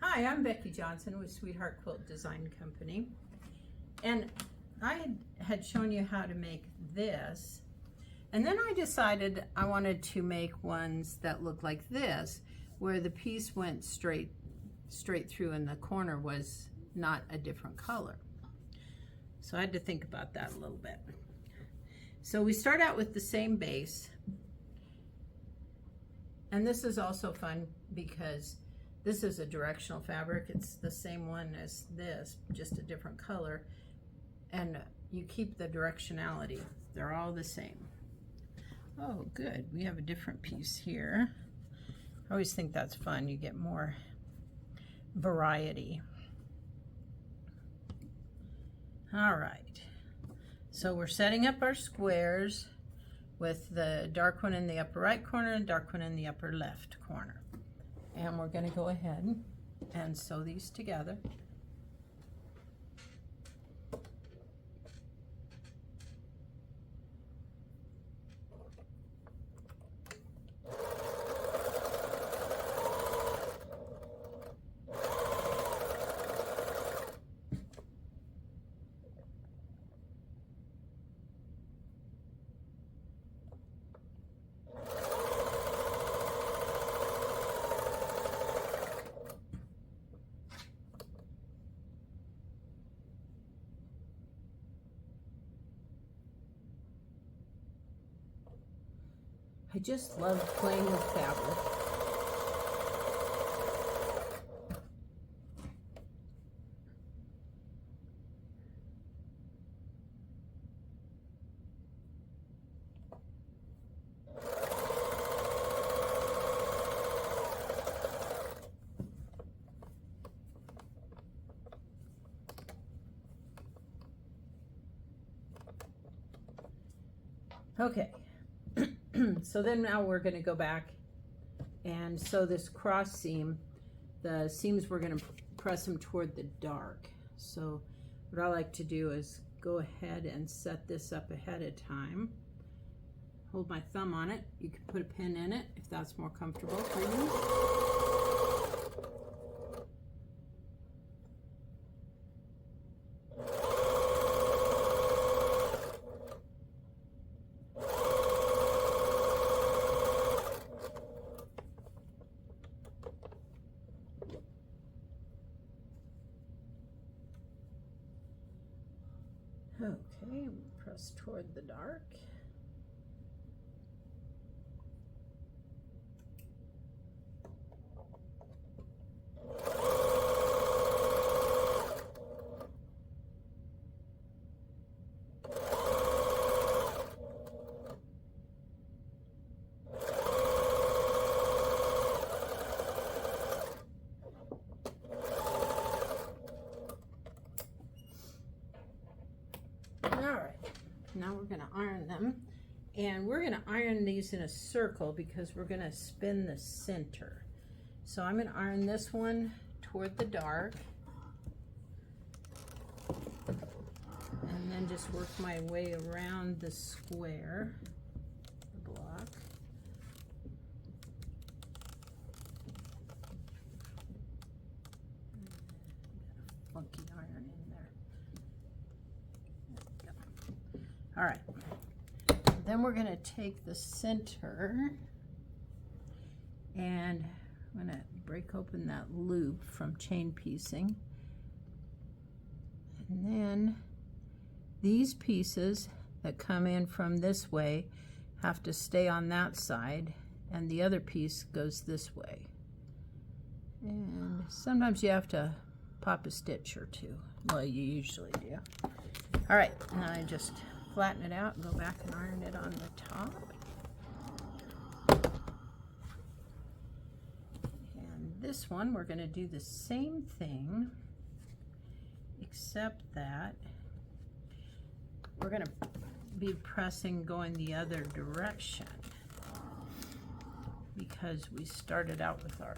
Hi, I'm Becky Johnson with Sweetheart Quilt Design Company, and I had shown you how to make this, and then I decided I wanted to make ones that look like this, where the piece went straight through and the corner was not a different color. So I had to think about that a little bit. So we start out with the same base, and this is also fun because this is a directional fabric. It's the same one as this, just a different color, and you keep the directionality. They're all the same. Oh, good. We have a different piece here. I always think that's fun. You get more variety. All right. So we're setting up our squares with the dark one in the upper right corner and dark one in the upper left corner. And we're going to go ahead and sew these together. I just love playing with fabric. Okay. So then now we're going to go back and sew this cross seam. The seams, we're going to press them toward the dark. So what I like to do is go ahead and set this up ahead of time. Hold my thumb on it. You can put a pin in it if that's more comfortable for you. Okay, press toward the dark. Now we're going to iron them, and we're going to iron these in a circle because we're going to spin the center. So I'm going to iron this one toward the dark, and then just work my way around the square, the block. Funky iron in there. All right, then we're going to take the center and I'm going to break open that loop from chain piecing. And then these pieces that come in from this way have to stay on that side, and the other piece goes this way. And sometimes you have to pop a stitch or two. Well, you usually do. All right, now I just flatten it out and go back and iron it on the top. And this one, we're going to do the same thing, except that we're going to be pressing going the other direction because we started out with our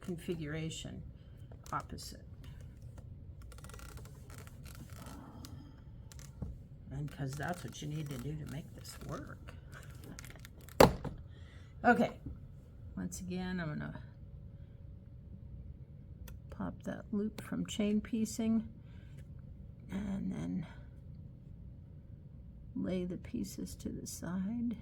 configuration opposite. And because that's what you need to do to make this work. Okay, once again, I'm going to pop that loop from chain piecing, and then lay the pieces to the side.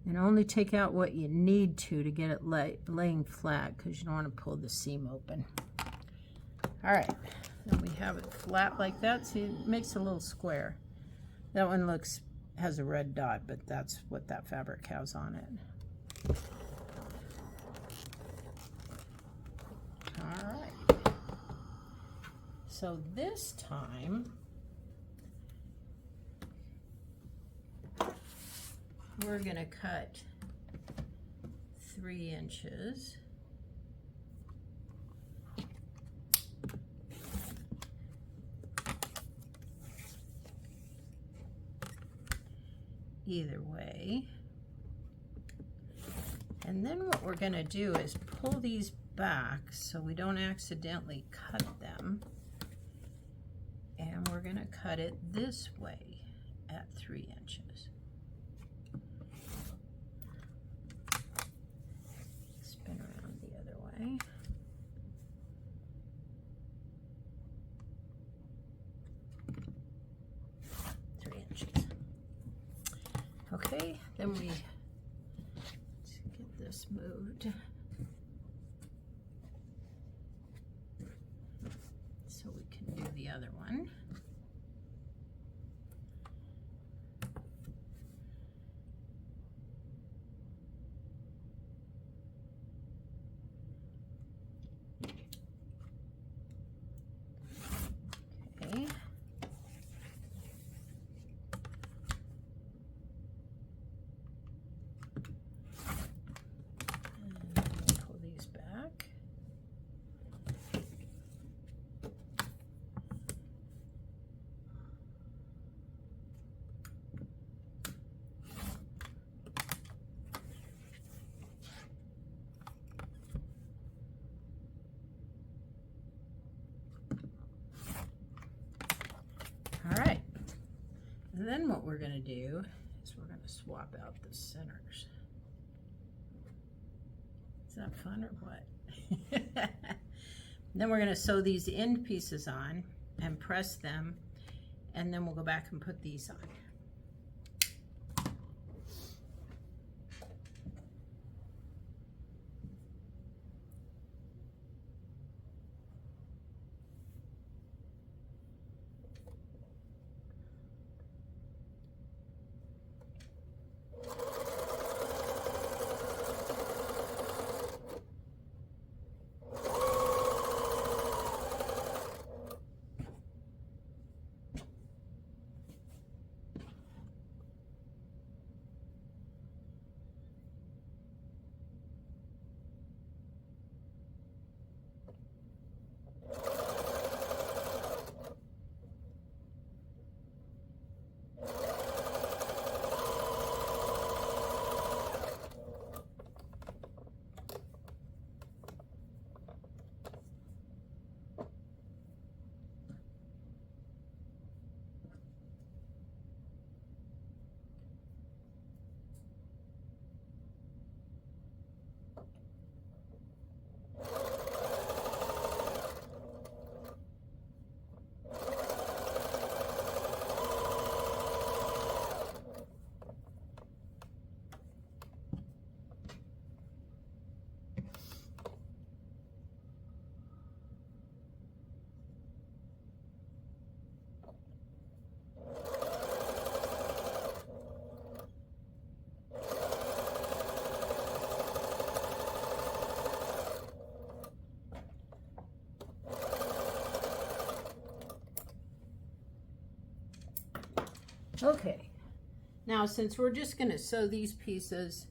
And only take out what you need to get it laying flat, because you don't want to pull the seam open. All right, then we have it flat like that. See, it makes a little square. That one has a red dot, but that's what that fabric has on it. All right. So this time, we're gonna cut 3 inches. Either way. And then what we're gonna do is pull these back so we don't accidentally cut them. And we're gonna cut it this way at 3 inches. Spin around the other way. Okay, then let's get this moved so we can do the other one. Okay. And then what we're going to do is we're going to swap out the centers. Is that fun or what? Then we're going to sew these end pieces on and press them, and then we'll go back and put these on. Okay, now since we're just going to sew these pieces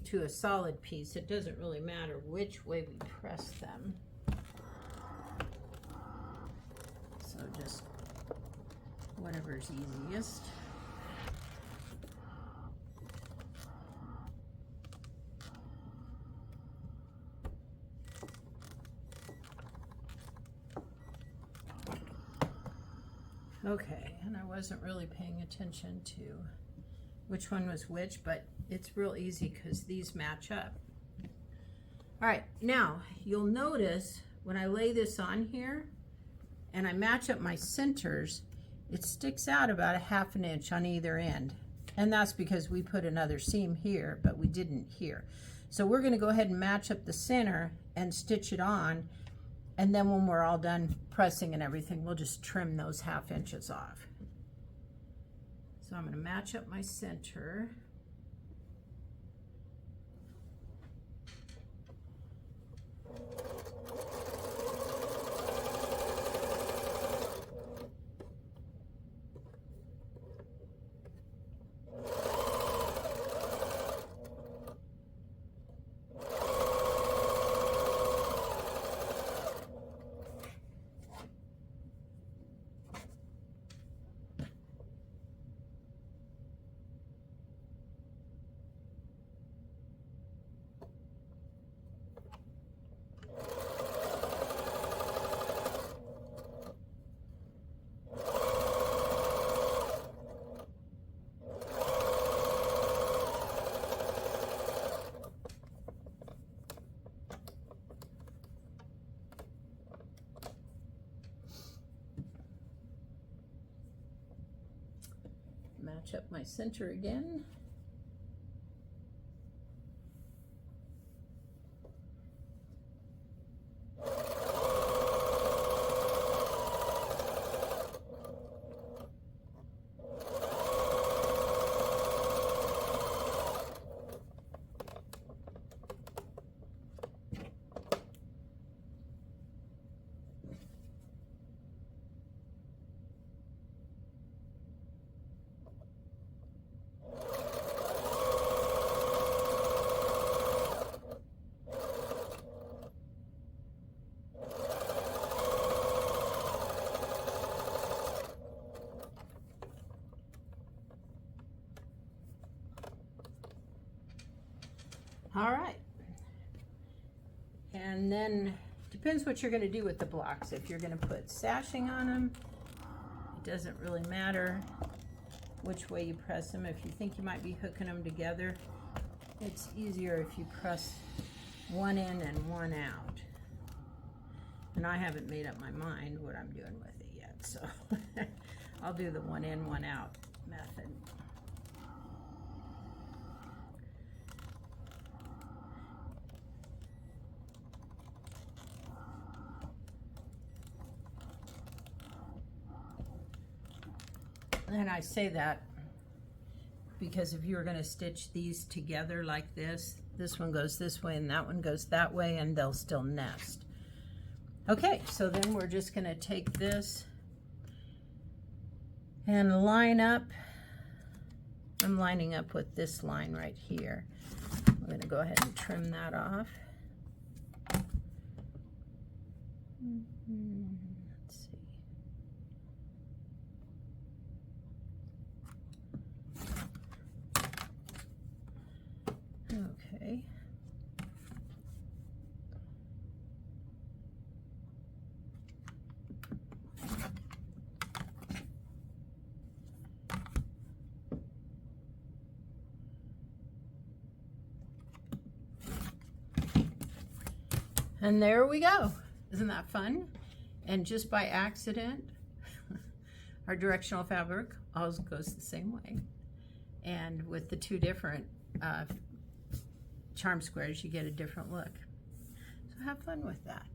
to a solid piece, it doesn't really matter which way we press them. So just whatever's easiest. Okay, and I wasn't really paying attention to which one was which, but it's real easy because these match up. All right, now you'll notice when I lay this on here and I match up my centers, it sticks out about 1/2 inch on either end. And that's because we put another seam here, but we didn't here. So we're gonna go ahead and match up the center and stitch it on. And then when we're all done pressing and everything, we'll just trim those 1/2 inches off. So I'm gonna match up my center. Match up my center again. All right, and then depends what you're going to do with the blocks. If you're going to put sashing on them, it doesn't really matter which way you press them. If you think you might be hooking them together, it's easier if you press one in and one out. And I haven't made up my mind what I'm doing with it yet, so I'll do the one in, one out method. And I say that because if you were going to stitch these together like this one goes this way and that one goes that way, and they'll still nest. Okay, so then we're just going to take this and line up. I'm lining up with this line right here. I'm going to go ahead and trim that off. Let's see. Okay. And there we go. Isn't that fun? And just by accident, our directional fabric always goes the same way. And with the two different charm squares, you get a different look. So have fun with that.